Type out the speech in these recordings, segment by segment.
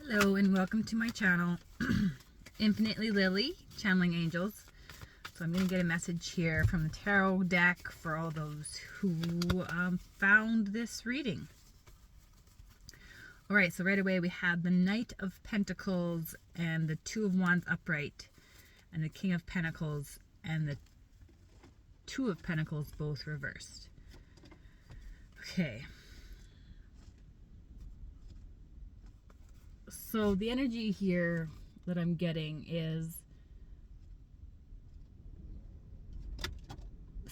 Hello and welcome to my channel, Infinitely Lily, Channeling Angels. So I'm going to get a message here from the tarot deck for all those who found this reading. Alright, so right away we have the Knight of Pentacles and the Two of Wands upright, and the King of Pentacles and the Two of Pentacles both reversed. Okay. So the energy here that I'm getting is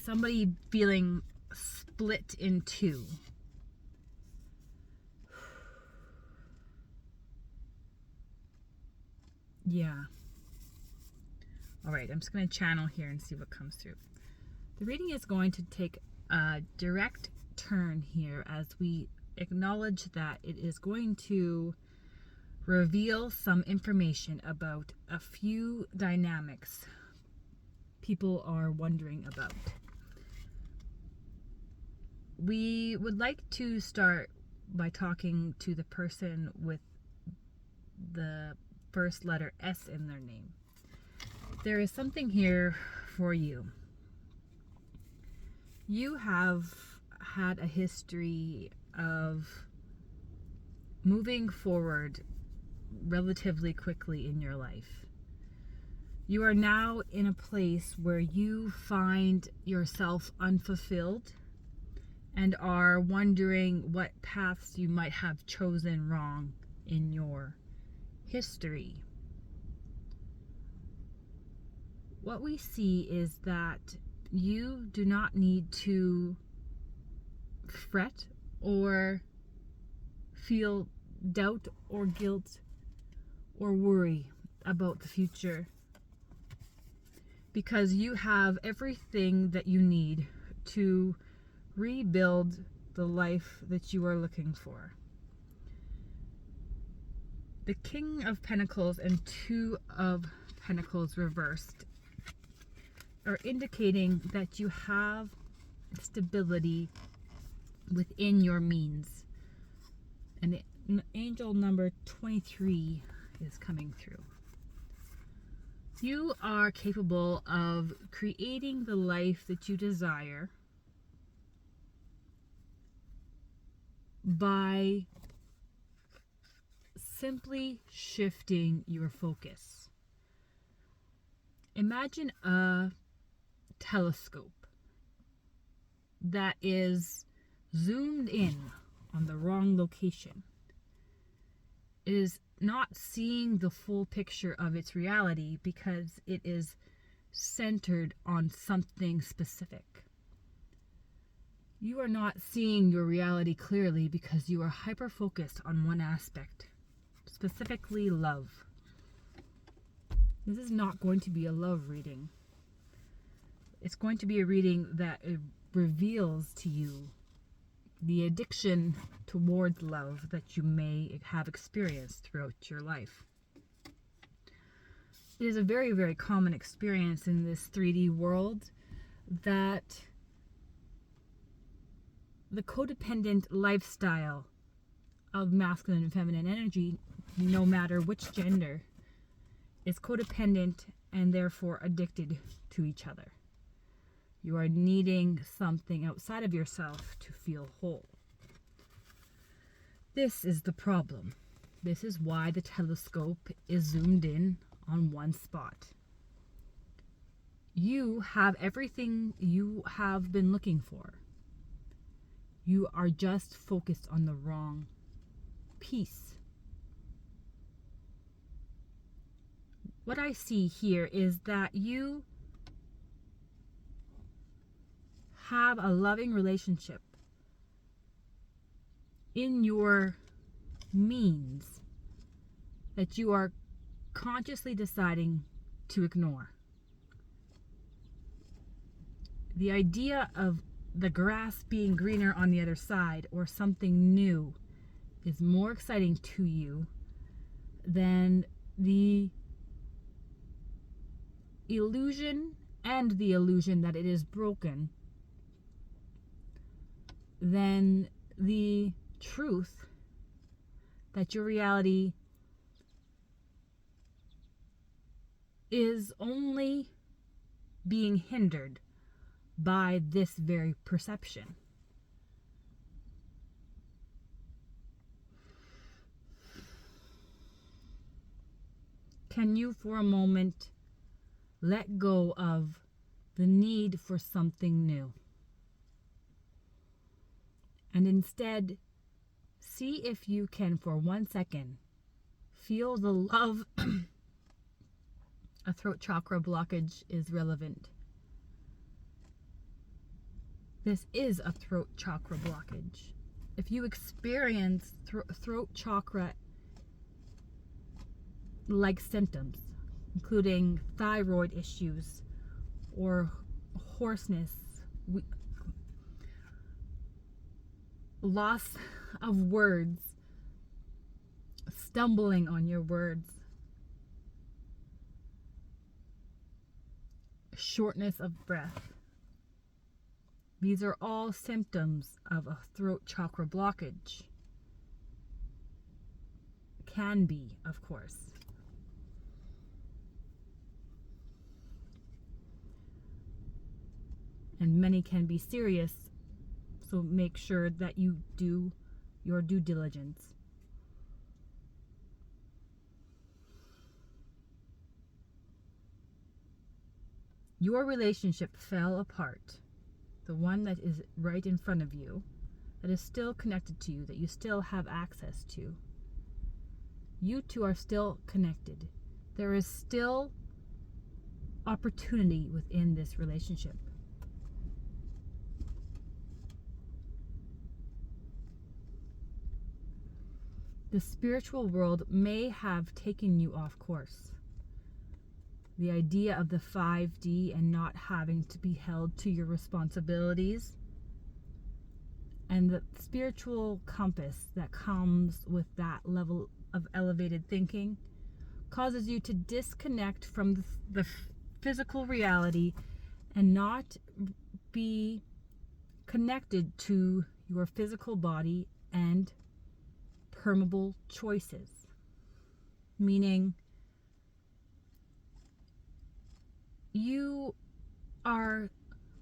somebody feeling split in two. Yeah. All right, I'm just going to channel here and see what comes through. The reading is going to take a direct turn here as we acknowledge that it is going to reveal some information about a few dynamics people are wondering about. We would like to start by talking to the person with the first letter S in their name. There is something here for you. You have had a history of moving forward relatively quickly in your life. You are now in a place where you find yourself unfulfilled and are wondering what paths you might have chosen wrong in your history. What we see is that you do not need to fret or feel doubt or guilt or worry about the future, because you have everything that you need to rebuild the life that you are looking for. The King of Pentacles and Two of Pentacles reversed are indicating that you have stability within your means. And the angel number 23 is coming through. You are capable of creating the life that you desire by simply shifting your focus. Imagine a telescope that is zoomed in on the wrong location. It is not seeing the full picture of its reality because it is centered on something specific. You are not seeing your reality clearly because you are hyper-focused on one aspect, specifically love. This is not going to be a love reading. It's going to be a reading that reveals to you the addiction towards love that you may have experienced throughout your life. It is a very, very common experience in this 3D world that the codependent lifestyle of masculine and feminine energy, no matter which gender, is codependent and therefore addicted to each other. You are needing something outside of yourself to feel whole. This is the problem. This is why the telescope is zoomed in on one spot. You have everything you have been looking for. You are just focused on the wrong piece. What I see here is that you have a loving relationship in your means that you are consciously deciding to ignore. The idea of the grass being greener on the other side or something new is more exciting to you than the illusion that it is broken, than the truth that your reality is only being hindered by this very perception. Can you, for a moment, let go of the need for something new and instead see if you can, for 1 second, feel the love? A throat chakra blockage is relevant. This is a throat chakra blockage. If you experience throat chakra like symptoms, including thyroid issues or hoarseness, loss of words, stumbling on your words, shortness of breath, these are all symptoms of a throat chakra blockage. Can be, of course. And many can be serious, so make sure that you do your due diligence. Your relationship fell apart. The one that is right in front of you, that is still connected to you, that you still have access to. You two are still connected. There is still opportunity within this relationship. The spiritual world may have taken you off course. The idea of the 5D and not having to be held to your responsibilities, and the spiritual compass that comes with that level of elevated thinking causes you to disconnect from the physical reality and not be connected to your physical body and permeable choices. Meaning, you are,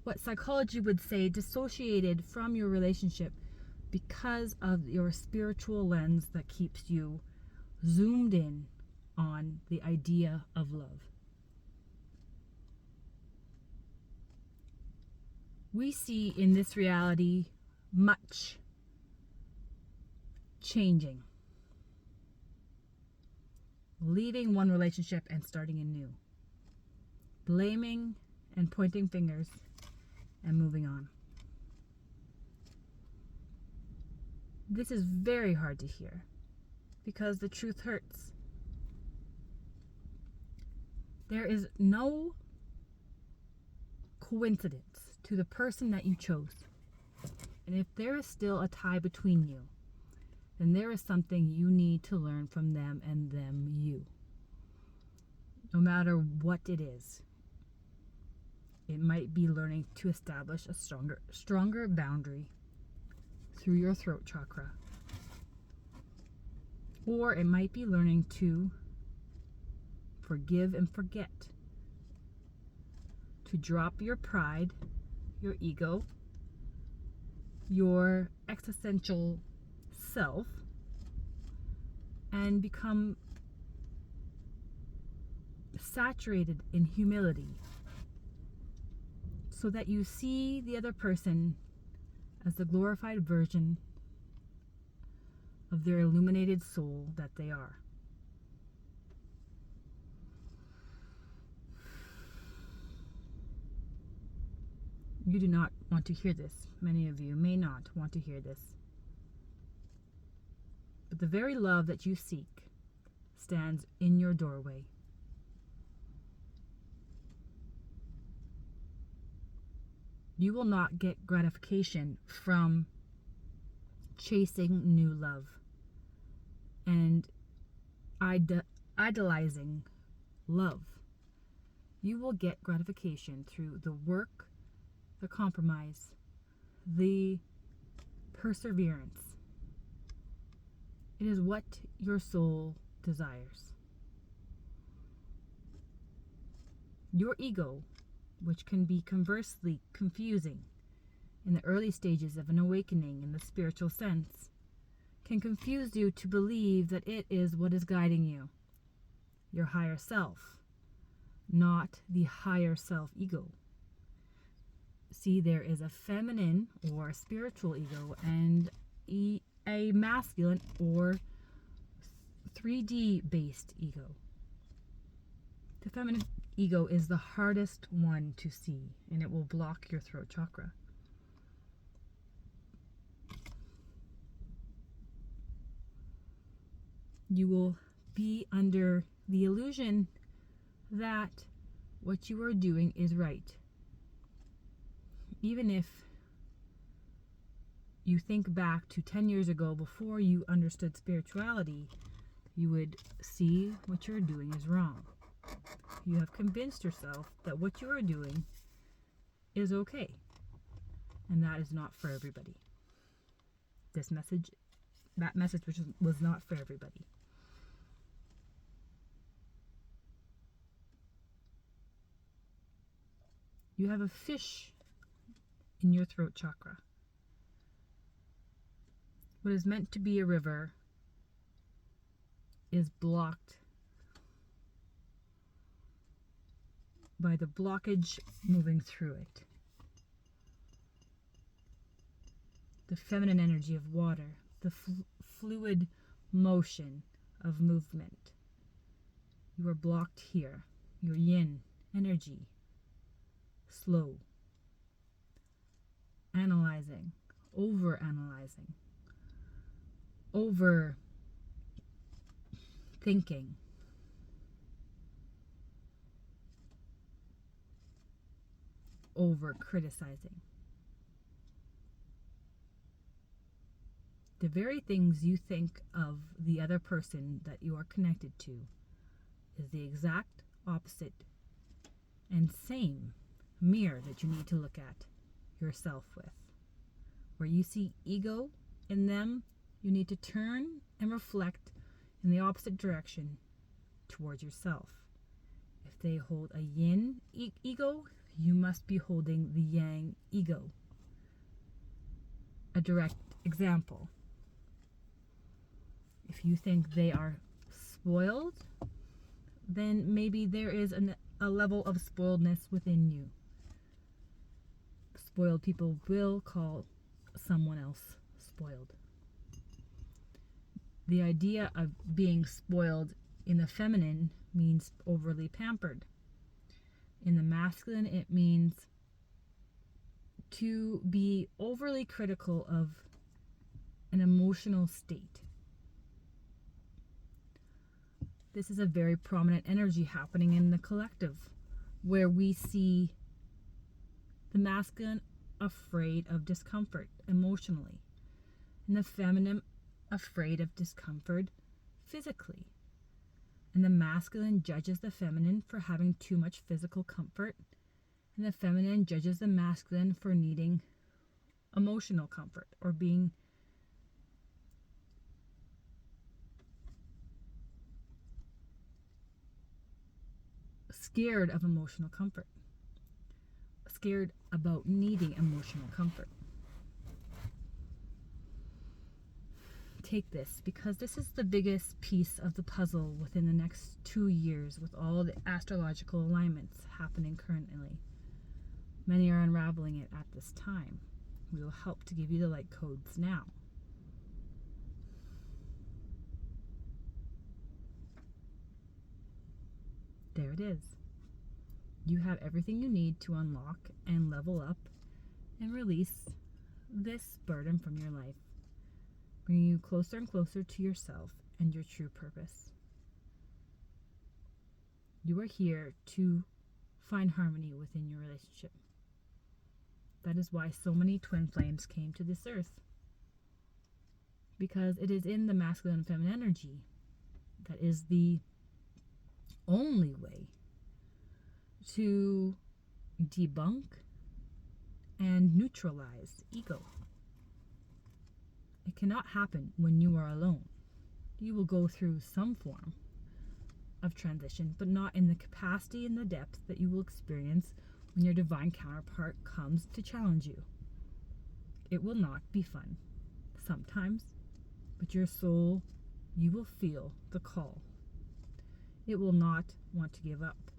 what psychology would say, dissociated from your relationship because of your spiritual lens that keeps you zoomed in on the idea of love. We see in this reality much changing, leaving one relationship and starting a new, blaming and pointing fingers and moving on. This is very hard to hear because the truth hurts. There is no coincidence to the person that you chose. And if there is still a tie between you, then there is something you need to learn from them and them you. No matter what it is. It might be learning to establish a stronger boundary through your throat chakra. Or it might be learning to forgive and forget. To drop your pride, your ego, your existential self, and become saturated in humility, so that you see the other person as the glorified version of their illuminated soul that they are. You do not want to hear this. Many of you may not want to hear this. But the very love that you seek stands in your doorway. You will not get gratification from chasing new love and idolizing love. You will get gratification through the work, the compromise, the perseverance. It is what your soul desires. Your ego, which can be conversely confusing in the early stages of an awakening in the spiritual sense, can confuse you to believe that it is what is guiding you, your higher self, not the higher self ego. See, there is a feminine or spiritual ego and a masculine or 3D based ego. The feminine ego is the hardest one to see, and it will block your throat chakra. You will be under the illusion that what you are doing is right. Even if you think back to 10 years ago, before you understood spirituality, you would see what you're doing is wrong. You have convinced yourself that what you are doing is okay, and that is not for everybody. That message was not for everybody. You have a fish in your throat chakra. What is meant to be a river is blocked by the blockage moving through it. The feminine energy of water, the fluid motion of movement. You are blocked here. Your yin energy. Slow. Analyzing. Over-analyzing. Over thinking. Over criticizing. The very things you think of the other person that you are connected to is the exact opposite and same mirror that you need to look at yourself with. Where you see ego in them, you need to turn and reflect in the opposite direction towards yourself. If they hold a yin ego, you must be holding the yang ego. A direct example. If you think they are spoiled, then maybe there is a level of spoiledness within you. Spoiled people will call someone else spoiled. The idea of being spoiled in the feminine means overly pampered. In the masculine, it means to be overly critical of an emotional state. This is a very prominent energy happening in the collective, where we see the masculine afraid of discomfort emotionally, and the feminine afraid of discomfort physically. And the masculine judges the feminine for having too much physical comfort, and the feminine judges the masculine for needing emotional comfort or being scared of emotional comfort, scared about needing emotional comfort. Take this, because this is the biggest piece of the puzzle within the next 2 years with all the astrological alignments happening currently. Many are unraveling it at this time. We will help to give you the light codes now. There it is. You have everything you need to unlock and level up and release this burden from your life, bringing you closer and closer to yourself and your true purpose. You are here to find harmony within your relationship. That is why so many twin flames came to this earth, because it is in the masculine and feminine energy that is the only way to debunk and neutralize ego. It cannot happen when you are alone. You will go through some form of transition, but not in the capacity and the depth that you will experience when your divine counterpart comes to challenge you. It will not be fun sometimes, but your soul, you will feel the call. It will not want to give up.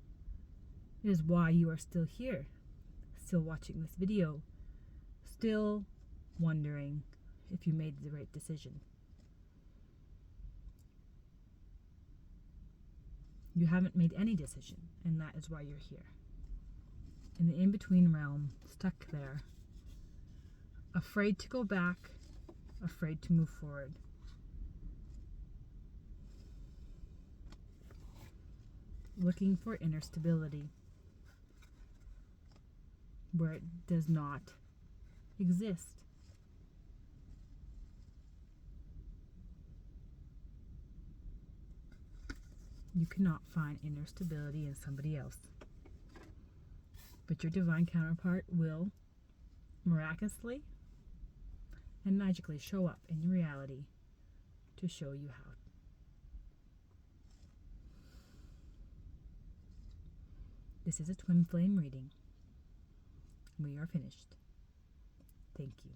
It is why you are still here, still watching this video, still wondering if you made the right decision. You haven't made any decision, and that is why you're here. In the in-between realm, stuck there, afraid to go back, afraid to move forward. Looking for inner stability where it does not exist. You cannot find inner stability in somebody else. But your divine counterpart will miraculously and magically show up in reality to show you how. This is a twin flame reading. We are finished. Thank you.